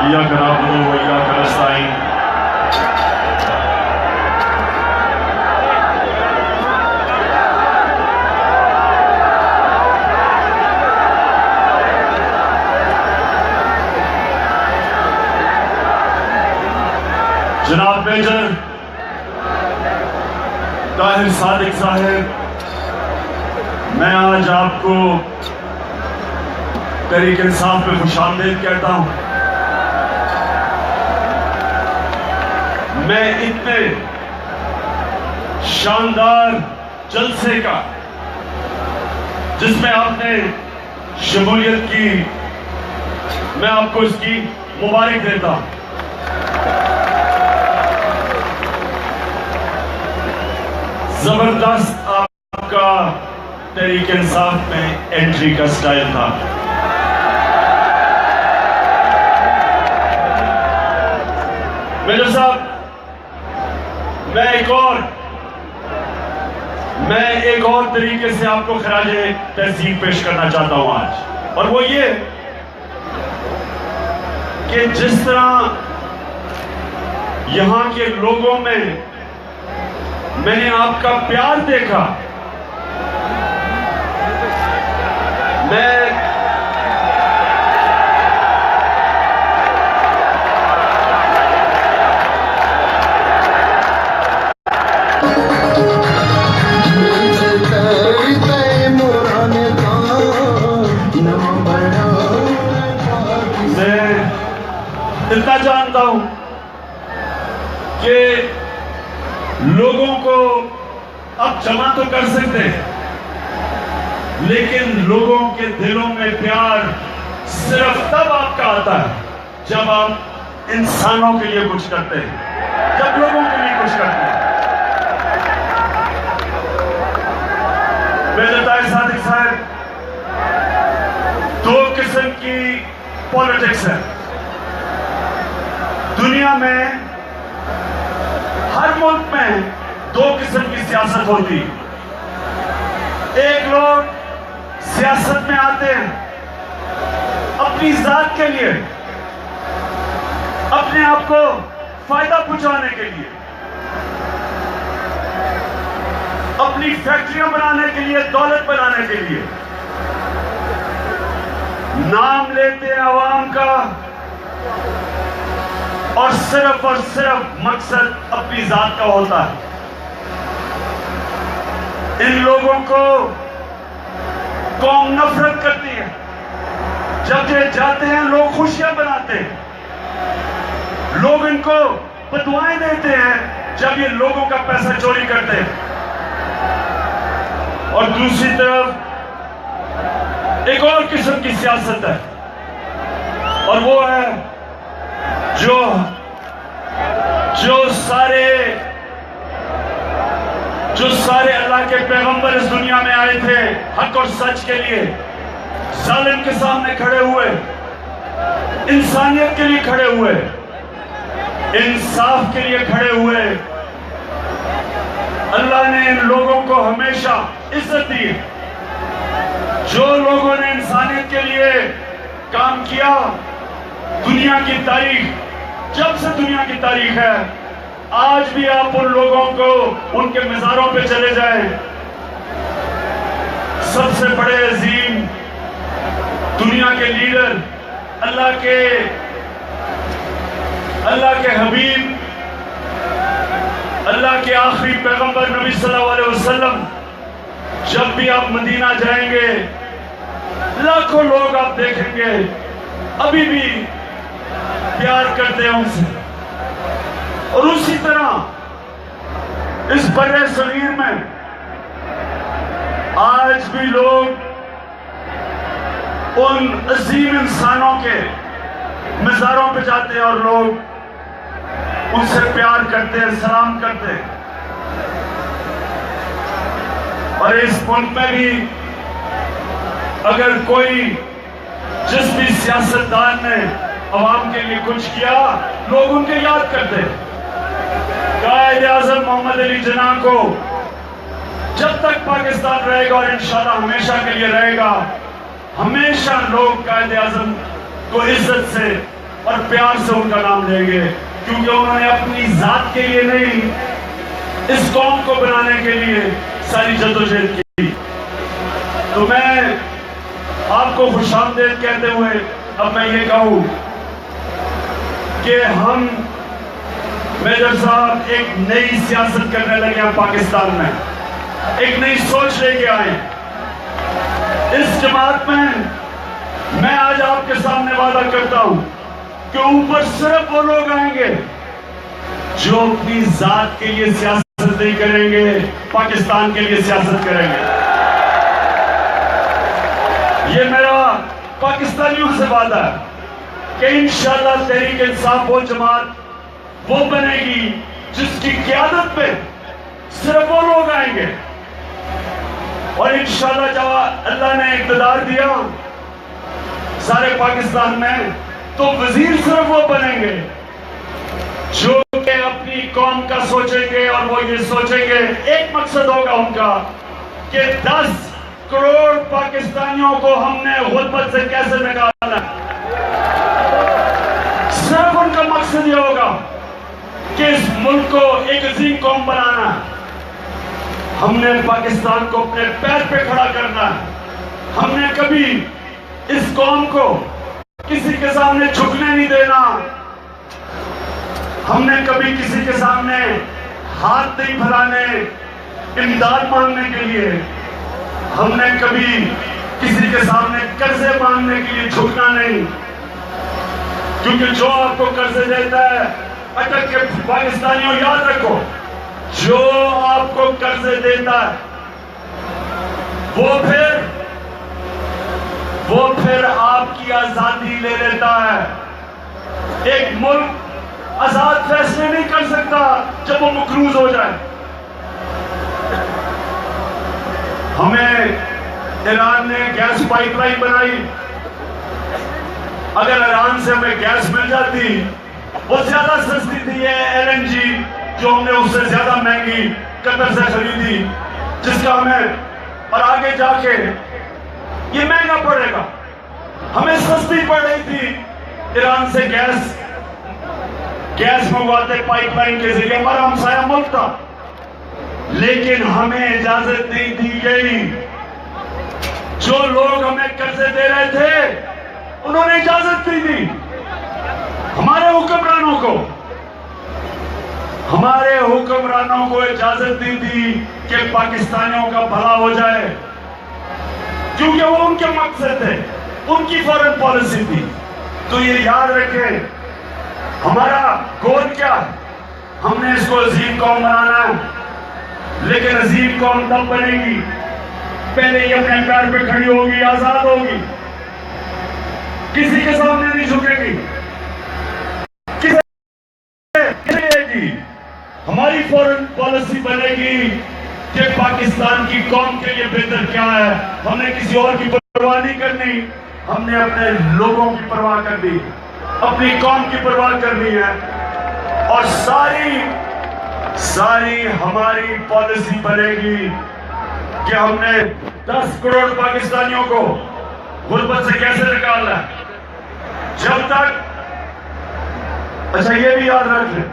إياك نعبد وإياك نستعين جناب میجر طاہر صادق صاحب، میں آج آپ کو تحریک انصاف میں خوش آمدید کہتا ہوں۔ میں اتنے شاندار جلسے کا جس میں آپ نے شمولیت کی، میں آپ کو اس کی مبارک دیتا ہوں۔ زبردست آپ کا تحریک انصاف میں انٹری کا سٹائل تھا۔ میجر صاحب، میں ایک اور طریقے سے آپ کو خراج تحسین پیش کرنا چاہتا ہوں آج، اور وہ یہ کہ جس طرح یہاں کے لوگوں میں نے آپ کا پیار دیکھا، میں اتنا جانتا ہوں کہ لوگوں کو اب جمع تو کر سکتے ہیں، لیکن لوگوں کے دلوں میں پیار صرف تب آپ کا آتا ہے جب آپ انسانوں کے لیے کچھ کرتے ہیں، جب لوگوں کے لیے کچھ کرتے ہیں۔ میجر طاہر صادق صاحب، دو قسم کی پولیٹکس ہے دنیا میں، ہر ملک میں دو قسم کی سیاست ہوتی۔ ایک لوگ سیاست میں آتے ہیں اپنی ذات کے لیے، اپنے آپ کو فائدہ پہنچانے کے لیے، اپنی فیکٹریاں بنانے کے لیے، دولت بنانے کے لیے، نام لیتے ہیں عوام کا، اور صرف مقصد اپنی ذات کا ہوتا ہے۔ ان لوگوں کو قوم نفرت کرتی ہے، جب یہ جاتے ہیں لوگ خوشیاں بناتے ہیں، لوگ ان کو بدوائیں دیتے ہیں جب یہ لوگوں کا پیسہ چوری کرتے ہیں۔ اور دوسری طرف ایک اور قسم کی سیاست ہے، اور وہ ہے جو سارے اللہ کے پیغمبر اس دنیا میں آئے تھے حق اور سچ کے لیے، ظالم کے سامنے کھڑے ہوئے، انسانیت کے لیے کھڑے ہوئے، انصاف کے لیے کھڑے ہوئے۔ اللہ نے ان لوگوں کو ہمیشہ عزت دی۔ جو لوگوں نے انسانیت کے لیے کام کیا، دنیا کی تاریخ، جب سے دنیا کی تاریخ ہے، آج بھی آپ ان لوگوں کو ان کے مزاروں پہ چلے جائیں، سب سے بڑے عظیم دنیا کے لیڈر، اللہ کے حبیب، اللہ کے آخری پیغمبر نبی صلی اللہ علیہ وسلم، جب بھی آپ مدینہ جائیں گے لاکھوں لوگ آپ دیکھیں گے ابھی بھی پیار کرتے ہیں ان سے۔ اور اسی طرح اس برِ صغیر میں آج بھی لوگ ان عظیم انسانوں کے مزاروں پہ جاتے ہیں اور لوگ ان سے پیار کرتے ہیں، سلام کرتے ہیں۔ اور اس ملک میں بھی اگر کوئی، جس بھی سیاستدان نے عوام کے لیے کچھ کیا، لوگ ان کے یاد کرتے ہیں۔ قائد اعظم محمد علی جناح کو جب تک پاکستان رہے گا، اور انشاءاللہ ہمیشہ کے لیے رہے گا، ہمیشہ لوگ قائد اعظم کو عزت سے اور پیار سے ان کا نام لیں گے، کیونکہ انہوں نے اپنی ذات کے لیے نہیں، اس قوم کو بنانے کے لیے ساری جدوجہد کی۔ تو میں آپ کو خوش آمدید کہتے ہوئے اب میں یہ کہوں کہ ہم میجر صاحب ایک نئی سیاست کرنے لگے ہیں پاکستان میں، ایک نئی سوچ لے کے آئے۔ اس جماعت میں آج آپ کے سامنے وعدہ کرتا ہوں کہ اوپر صرف وہ لوگ آئیں گے جو اپنی ذات کے لیے سیاست نہیں کریں گے، پاکستان کے لیے سیاست کریں گے۔ یہ میرا پاکستانیوں سے وعدہ ہے کہ انشاءاللہ تحریک انصاف وہ جماعت وہ بنے گی جس کی قیادت پہ صرف وہ لوگ آئیں گے، اور انشاءاللہ جب اللہ نے اقتدار دیا سارے پاکستان میں تو وزیر صرف وہ بنیں گے جو کہ اپنی قوم کا سوچیں گے، اور وہ یہ سوچیں گے، ایک مقصد ہوگا ان کا کہ 10 کروڑ پاکستانیوں کو ہم نے غربت سے کیسے نکالا۔ صرف ان کا مقصد یہ ہوگا کہ اس ملک کو ایک عظیم قوم بنانا ہے، ہم نے پاکستان کو اپنے پیر پہ کھڑا کرنا ہے، ہم نے کبھی اس قوم کو کسی کے سامنے جھکنے نہیں دینا، ہم نے کبھی کسی کے سامنے ہاتھ نہیں پھیلانے امداد مانگنے کے لیے، ہم نے کبھی کسی کے سامنے قرضے مانگنے کے لیے جھکنا نہیں، کیونکہ جو آپ کو قرضے دیتا ہے، اٹک کے پاکستانیوں یاد رکھو، جو آپ کو قرضے دیتا ہے وہ پھر آپ کی آزادی لے لیتا ہے۔ ایک ملک آزاد فیصلے نہیں کر سکتا جب وہ مقروض ہو جائے۔ ہمیں ایران نے گیس پائپ لائن بنائی، اگر ایران سے ہمیں گیس مل جاتی، وہ زیادہ سستی تھی، یہ LNG جو ہم نے اس سے زیادہ مہنگی قطر سے خریدی، جس کا ہمیں اور آگے جا کے یہ مہنگا پڑے گا۔ ہمیں سستی پڑ رہی تھی ایران سے گیس منگواتے پائپ لائن کے ذریعے، ہمارا ہمسایہ ملک تھا، لیکن ہمیں اجازت نہیں دی گئی۔ جو لوگ ہمیں قرضے دے رہے تھے انہوں نے اجازت نہیں دی ہمارے حکمرانوں کو اجازت نہیں دی کہ پاکستانیوں کا بھلا ہو جائے، کیونکہ وہ ان کے مقصد تھے، ان کی فورن پالیسی تھی۔ تو یہ یاد رکھیں، ہمارا گول کیا ہے؟ ہم نے اس کو عظیم قوم بنانا ہے، لیکن عظیم قوم تب بنے گی پہلے یہ اپنے پیر پہ کھڑی ہوگی، آزاد ہوگی، کسی کے سامنے نہیں جھکے گی، ہماری فورن پالیسی بنے گی کہ پاکستان کی قوم کے لیے بہتر کیا ہے۔ ہم نے کسی اور کی پرواہ نہیں کرنی، ہم نے اپنے لوگوں کی پرواہ کرنی، اپنی قوم کی پرواہ کرنی ہے، اور ساری ہماری پالیسی بنے گی کہ ہم نے 10 کروڑ پاکستانیوں کو غربت سے کیسے نکالنا ہے۔ جب تک اچھا یہ بھی یاد رکھ لیں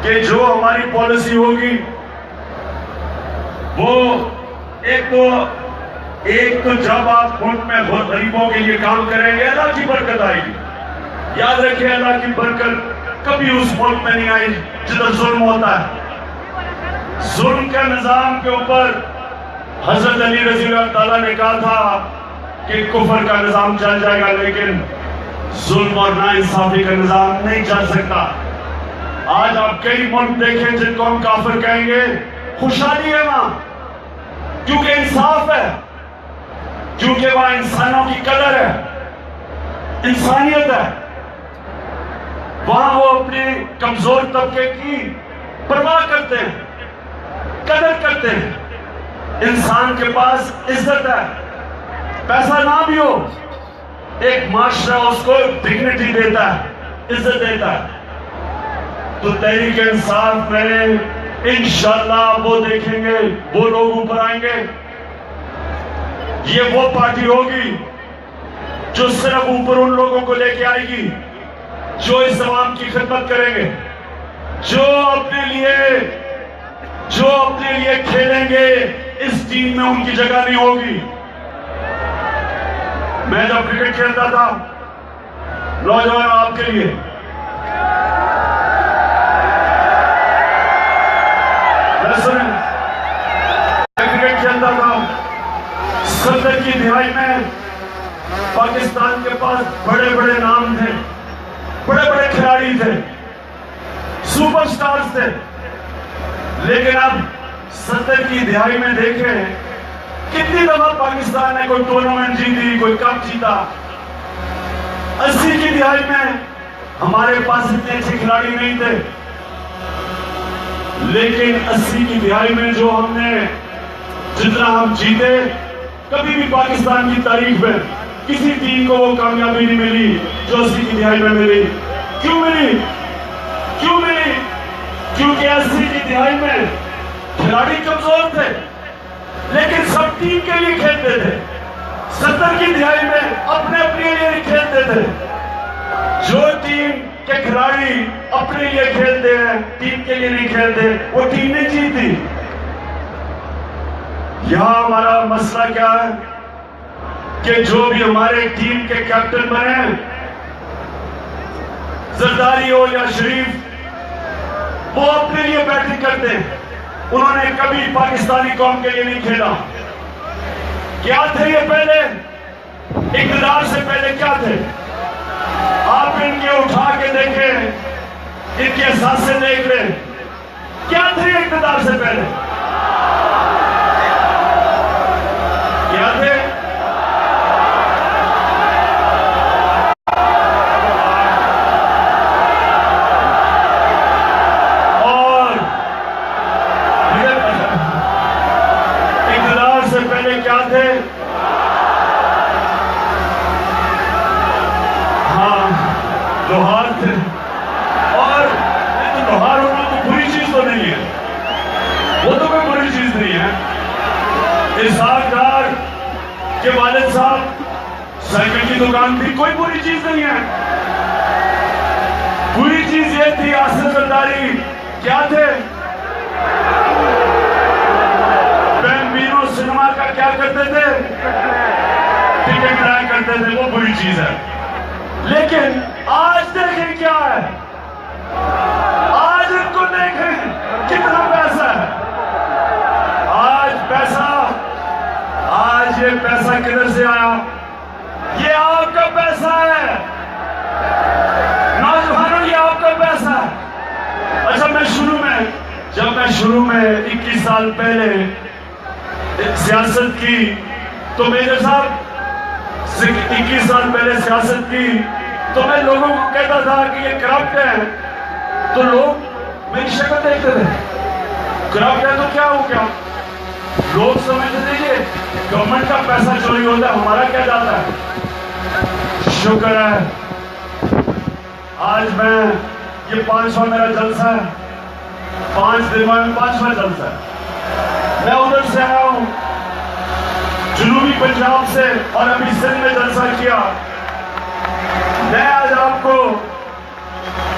کہ جو ہماری پالیسی ہوگی وہ ایک تو جب آپ ملک میں غریبوں کے لیے کام کریں گے اللہ کی برکت آئے گی۔ یاد رکھیں اللہ کی برکت کبھی اس ملک میں نہیں آئی جدھر ظلم ہوتا ہے۔ ظلم کے نظام کے اوپر حضرت علی رضی اللہ تعالیٰ نے کہا تھا کہ کفر کا نظام چل جائے گا، لیکن ظلم اور ناانصافی کا نظام نہیں چل سکتا۔ آج آپ کئی ملک دیکھیں جن کو ہم کافر کہیں گے، خوشحالی ہے وہاں، کیونکہ انصاف ہے، کیونکہ وہاں انسانوں کی قدر ہے، انسانیت ہے، وہاں وہ اپنے کمزور طبقے کی پرواہ کرتے ہیں، قدر کرتے ہیں، انسان کے پاس عزت ہے، پیسہ نہ بھی ہو ایک معاشرہ اس کو ڈگنیٹی دیتا ہے، عزت دیتا ہے۔ تو تحریک انصاف میں انشاءاللہ وہ دیکھیں گے، وہ لوگ اوپر آئیں گے، یہ وہ پارٹی ہوگی جو صرف اوپر ان لوگوں کو لے کے آئے گی جو اس عوام کی خدمت کریں گے، جو اپنے لیے کھیلیں گے، اس ٹیم میں ان کی جگہ نہیں ہوگی۔ میں جب کرکٹ کھیلتا تھا نوجوان آپ کے لیے، کرکٹ کھیلتا تھا، 70 کی دہائی میں پاکستان کے پاس بڑے بڑے نام تھے، بڑے بڑے کھلاڑی تھے، سپر سٹارز تھے، لیکن اب 70 کی دہائی میں دیکھیں کتنی دفعہ پاکستان نے کوئی ٹورنامنٹ جیتی، کوئی کپ جیتا۔ 80 کی دہائی میں ہمارے پاس اتنے اچھے کھلاڑی نہیں تھے، لیکن 80 کی دہائی میں جو جتنا ہم جیتے، کبھی بھی پاکستان کی تاریخ میں کسی ٹیم کو وہ کامیابی نہیں ملی جو 80 کی دہائی میں ملی۔ کیوں ملی؟ کیونکہ 80 کی دہائی میں کھلاڑی کمزور تھے، لیکن سب ٹیم کے لیے کھیلتے تھے۔ 70 کی دہائی میں اپنے لیے کھیلتے تھے۔ جو ٹیم کے کھلاڑی اپنے لیے کھیلتے ہیں، ٹیم کے لیے نہیں کھیلتے، وہ ٹیم نہیں جیتی۔ یہاں ہمارا مسئلہ کیا ہے کہ جو بھی ہمارے ٹیم کے کیپٹن بنے، زرداری ہو یا شریف، وہ اپنے لیے بیٹنگ کرتے ہیں۔ انہوں نے کبھی پاکستانی قوم کے لیے نہیں کھیلا۔ کیا تھے یہ پہلے؟ اقتدار سے پہلے کیا تھے؟ آپ ان کے اٹھا کے دیکھیں، ان کے احساس سے دیکھ لیں، کیا تھے اقتدار سے پہلے؟ کیا تھے؟ اور اقتدار سے پہلے کیا تھے؟ ہاں، لوہار تھے۔ اور لوہار ہونا تو بری چیز تو نہیں ہے، وہ تو کوئی بری چیز نہیں ہے۔ اسحاق ڈار کے والد صاحب سائیکل کی دکان تھی، کوئی بری چیز نہیں ہے۔ بری چیز یہ تھی آصف زرداری کیا تھے؟ بینبینو سنیما کا کیا کرتے تھے؟ ٹکٹ ڈرائی کرتے تھے، وہ بری چیز ہے۔ لیکن آج دیکھیں کیا ہے، آج ان کو دیکھیں کتنا پیسہ ہے۔ آج یہ پیسہ کدھر سے آیا؟ یہ آپ کا پیسہ ہے نوجوانوں، یہ آپ کا پیسہ ہے۔ اچھا، جب میں شروع میں 21 سال پہلے سیاست کی تو میجر صاحب 21 سال پہلے سیاست کی تو میں لوگوں کو کہتا تھا کہ یہ کرپٹ ہے، تو لوگ میری شکل دیکھتے تھے، کرپٹ ہے تو کیا ہو گیا؟ لوگ سمجھتے تھے کہ گورنمنٹ کا پیسہ چوری ہوتا ہے، ہمارا کیا جاتا ہے۔ شکر ہے آج میں یہ 5واں میرا جلسہ ہے، 5 دن میں 5واں جلسہ ہے۔ میں ادھر سے آیا ہوں جنوبی پنجاب سے، اور ابھی سندھ میں جلسہ کیا۔ میں آج آپ کو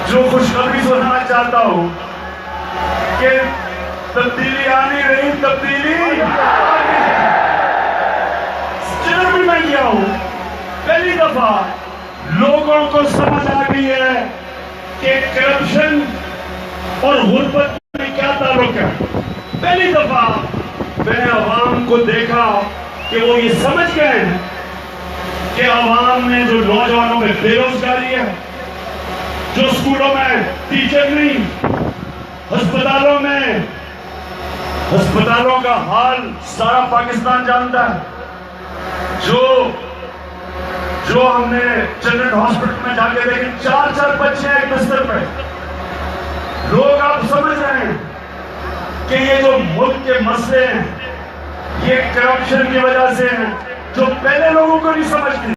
جو خوشخبری سنانا چاہتا ہوں کہ تبدیلی آنی رہی، تبدیلی جدھر بھی میں گیا ہوں پہلی دفعہ لوگوں کو سمجھ آ گئی ہے کہ کرپشن اور غربت میں کیا تعلق ہے۔ پہلی دفعہ میں نے عوام کو دیکھا کہ وہ یہ سمجھ گئے ہیں کہ عوام میں جو نوجوانوں میں بے روزگاری ہے، جو اسکولوں میں ٹیچر نہیں، ہسپتالوں کا حال سارا پاکستان جانتا ہے۔ جو ہم نے جنرل ہاسپٹل میں جا کے دیکھے، 4 بچے ہیں ایک بستر پہ۔ لوگ آپ سمجھ رہے ہیں کہ یہ جو ملک کے مسئلے ہیں یہ کرپشن کی وجہ سے ہیں، جو پہلے لوگوں کو نہیں سمجھتے۔